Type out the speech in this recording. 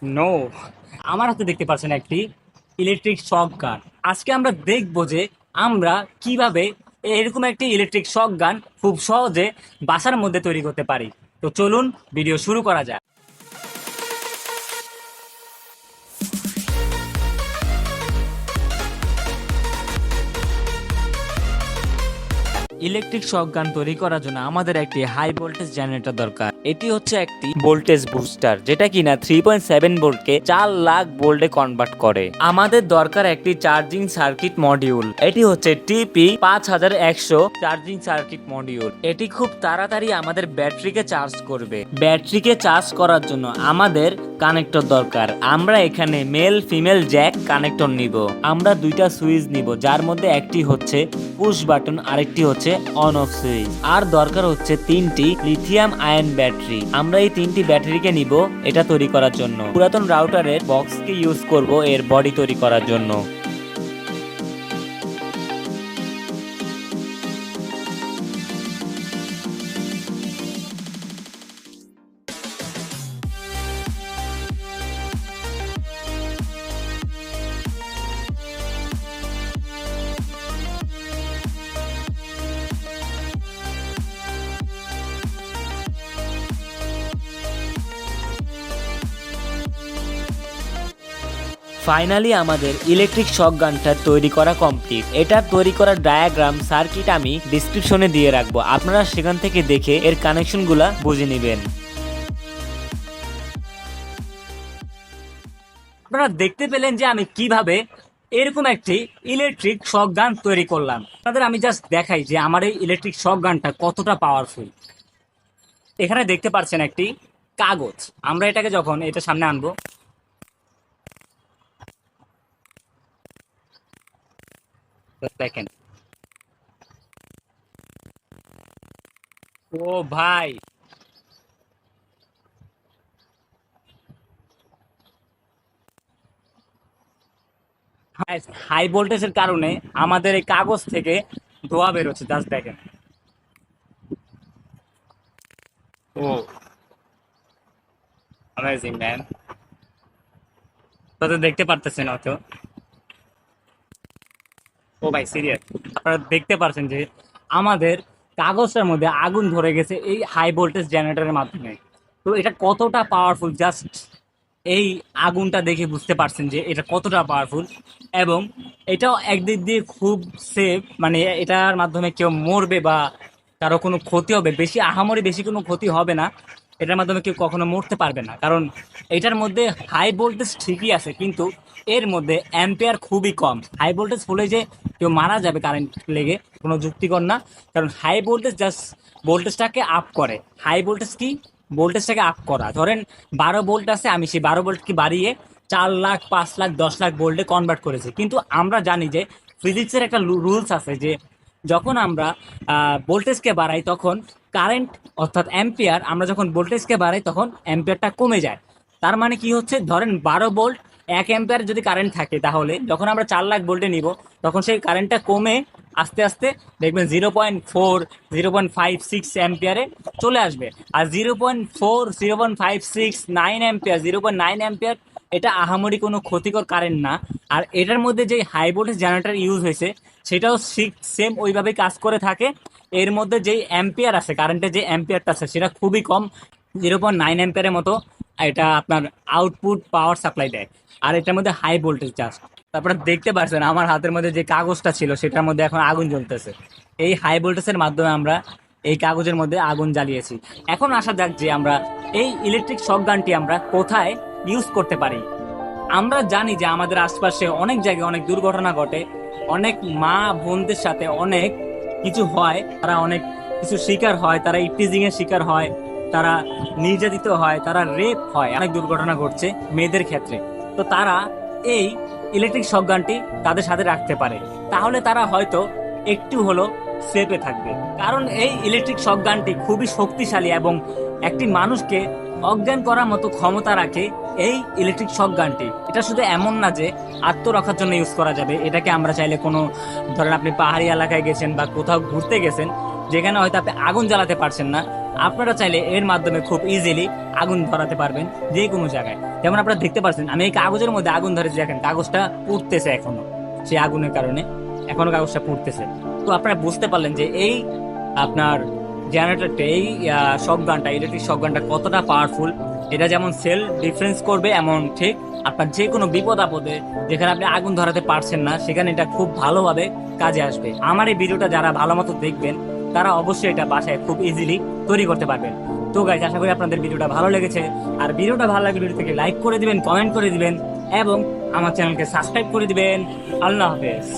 No, আমার হাতে দেখতে পাচ্ছেন একটি ইলেকট্রিক শক গান। আজকে আমরা দেখব যে আমরা কিভাবে এরকম একটি ইলেকট্রিক শক গান খুব সহজে বাসার মধ্যে তৈরি করতে পারি। তো চলুন ভিডিও শুরু করা যাক। ইলেকট্রিক শক গান তৈরি করার জন্য আমাদের একটি হাই ভোল্টেজ জেনারেটর দরকার। এটি হচ্ছে একটি ভোল্টেজ বুস্টার, যেটা কিনা 3.7 ভোল্টকে 4 লাখ ভোল্টে কনভার্ট করে। আমাদের দরকার একটি চার্জিং সার্কিট মডিউল। এটি হচ্ছে টিপি 5100 চার্জিং সার্কিট মডিউল। এটি খুব তাড়াতাড়ি আমাদের ব্যাটারিকে চার্জ করবে। ব্যাটারিকে চার্জ করার জন্য আমাদের কানেক্টর দরকার। আমরা এখানে মেল ফিমেল জ্যাক কানেক্টর নিব। আমরা দুইটা সুইচ নিব, যার মধ্যে একটি হচ্ছে পুশ বাটন, আরেকটি হচ্ছে অন অফ সুইচ। আর দরকার হচ্ছে 3টি লিথিয়াম আয়ন ব্যাটারি। আমরা এই 3টি ব্যাটারিকে নিব এটা তৈরি করার জন্য। পুরাতন রাউটারের বক্সকে ইউজ করব এর বডি তৈরি করার জন্য। ফাইনালি আমাদের ইলেকট্রিক শক গানটা তৈরি করা কমপ্লিট। এটা তৈরি করার ডায়াগ্রাম সার্কিট আমি ডিসক্রিপশনে দিয়ে রাখবো, আপনারা সেখান থেকে দেখে এর কানেকশনগুলা বুঝে নেবেন। আপনারা দেখতে পেলেন যে আমি কিভাবে এরকম একটি ইলেকট্রিক শক গান তৈরি করলাম। আপনাদের আমি জাস্ট দেখাই যে আমার এই ইলেকট্রিক শক গানটা কতটা পাওয়ারফুল। এখানে দেখতে পাচ্ছেন একটি কাগজ। আমরা এটাকে যখন এটা সামনে আনবো, দেখেন। ও ভাই, হাই ভোল্টেজের কারণে আমাদের এই কাগজ থেকে ধোঁয়া বেরোচ্ছে, জাস্ট দেখেন। ও অ্যামেজিং ম্যান। তো দেখতে পারতেছেন হয়তো। ও ভাই সিরিয়াস, আপনারা দেখতে পাচ্ছেন যে আমাদের কাগজটার মধ্যে আগুন ধরে গেছে এই হাই ভোল্টেজ জেনারেটরের মাধ্যমে। তো এটা কতটা পাওয়ারফুল, জাস্ট এই আগুনটা দেখে বুঝতে পারছেন যে এটা কতটা পাওয়ারফুল। এবং এটাও একদিক দিয়ে খুব সেফ, মানে এটার মাধ্যমে কেউ মরবে বা কারো কোনো ক্ষতি হবে, বেশি আহামরি বেশি কোনো ক্ষতি হবে না। এটার মাধ্যমে কেউ কখনো মরতে পারবে না, কারণ এটার মধ্যে হাই ভোল্টেজ ঠিকই আছে, কিন্তু এর মধ্যে অ্যাম্পিয়ার খুবই কম। হাই ভোল্টেজ হলে যে কেউ মারা যাবে কারেন্ট লেগে, কোনো যুক্তিকর না। কারণ হাই ভোল্টেজ জাস্ট ভোল্টেজটাকে আপ করে। হাই ভোল্টেজ কি, ভোল্টেজটাকে আপ করা। ধরেন 12 ভোল্ট আছে, আমি সেই 12 ভোল্টকে বাড়িয়ে 4 লাখ 5 লাখ 10 লাখ ভোল্টে কনভার্ট করেছি। কিন্তু আমরা জানি যে ফিজিক্সের একটা রুলস আছে যে যখন আমরা ভোল্টেজকে বাড়াই তখন কারেন্ট অর্থাৎ অ্যাম্পিয়ার, আমরা যখন ভোল্টেজকে বাড়াই তখন অ্যাম্পিয়ারটা কমে যায়। তার মানে কি হচ্ছে, ধরেন 12 ভোল্ট 1 অ্যাম্পিয়ার যদি কারেন্ট থাকে, তাহলে যখন আমরা 4 লাখ ভোল্টে নিব তখন সেই কারেন্টটা কমে আস্তে আস্তে দেখবেন 0.4 0.56 অ্যাম্পিয়ারে চলে আসবে। আর 0.4 0.56 9 অ্যাম্পিয়ার 0.9 অ্যাম্পিয়ার এটা আহামরি কোনো ক্ষতিকর কারেন্ট না। আর এটার মধ্যে যে হাই ভোল্টেজ জেনারেটর ইউজ হয়েছে সেটাও সেম ওইভাবেই কাজ করে থাকে। এর মধ্যে যেই অ্যাম্পিয়ার আছে, কারেন্টের যে অ্যাম্পিয়ারটা আছে সেটা খুবই কম, 0.9 অ্যাম্পিয়ারের মতো এটা আপনার আউটপুট পাওয়ার সাপ্লাই দেয়। আর এটার মধ্যে হাই ভোল্টেজ জাস্ট। তারপরে দেখতে পাচ্ছেন আমার হাতের মধ্যে যে কাগজটা ছিল সেটার মধ্যে এখন আগুন জ্বলতেছে। এই হাই ভোল্টেজের মাধ্যমে আমরা এই কাগজের মধ্যে আগুন জ্বালিয়েছি। এখন আসা যাক যে আমরা এই ইলেকট্রিক শক গানটি আমরা কোথায় ইউজ করতে পারি। আমরা জানি যে আমাদের আশপাশে অনেক জায়গায় অনেক দুর্ঘটনা ঘটে, অনেক মা বোনদের সাথে অনেক কিছু হয়, তারা অনেক কিছু শিকার হয়, তারা ইপটিজিং এর শিকার হয়, তারা নির্যাতিত হয়, তারা রেপ হয়, অনেক দুর্ঘটনা ঘটছে মেয়েদের ক্ষেত্রে। তো তারা এই ইলেকট্রিক শক গানটি তাদের সাথে রাখতে পারে, তাহলে তারা হয়তো একটু হলো সেফে থাকবে। কারণ এই ইলেকট্রিক শক গানটি খুবই শক্তিশালী এবং একটি মানুষকে অজ্ঞান করার মতো ক্ষমতা রাখে এই ইলেকট্রিক শক গানটি। এটা শুধু এমন না যে আত্মরক্ষার জন্য ইউজ করা যাবে, এটাকে আমরা চাইলে কোনো, ধরেন আপনি পাহাড়ি এলাকায় গেছেন বা কোথাও ঘুরতে গেছেন যেখানে হয়তো আপনি আগুন জ্বালাতে পারছেন না, আপনারা চাইলে এর মাধ্যমে খুব ইজিলি আগুন ধরাতে পারবেন যে কোনো জায়গায়। যেমন আপনারা দেখতে পাচ্ছেন আমি এই কাগজের মধ্যে আগুন ধরেছি, দেখেন কাগজটা পুড়তেছে এখনো, সেই আগুনের কারণে এখনো কাগজটা পুড়তেছে। তো আপনারা বুঝতে পারলেন যে এই আপনার জেনারেটরটা, এই শটগানটা, ইলেকট্রিক শটগানটা কতটা পাওয়ারফুল। এটা যেমন সেল ডিফেন্স করবে, এমন ঠিক আপনার যে কোনো বিপদ আপদে যেখানে আপনি আগুন ধরাতে পারছেন না সেখানে এটা খুব ভালোভাবে কাজে আসবে। আমার এই ভিডিওটা যারা ভালো মতো দেখবেন তারা অবশ্যই এটা বাসায় খুব ইজিলি তৈরি করতে পারবেন। তো গাইস, আশা করি আপনাদের ভিডিওটা ভালো লেগেছে। আর ভিডিওটা ভালো লাগলে ভিডিওটাকে লাইক করে দিবেন, কমেন্ট করে দিবেন এবং আমার চ্যানেলকে সাবস্ক্রাইব করে দিবেন। আল্লাহ হাফেজ।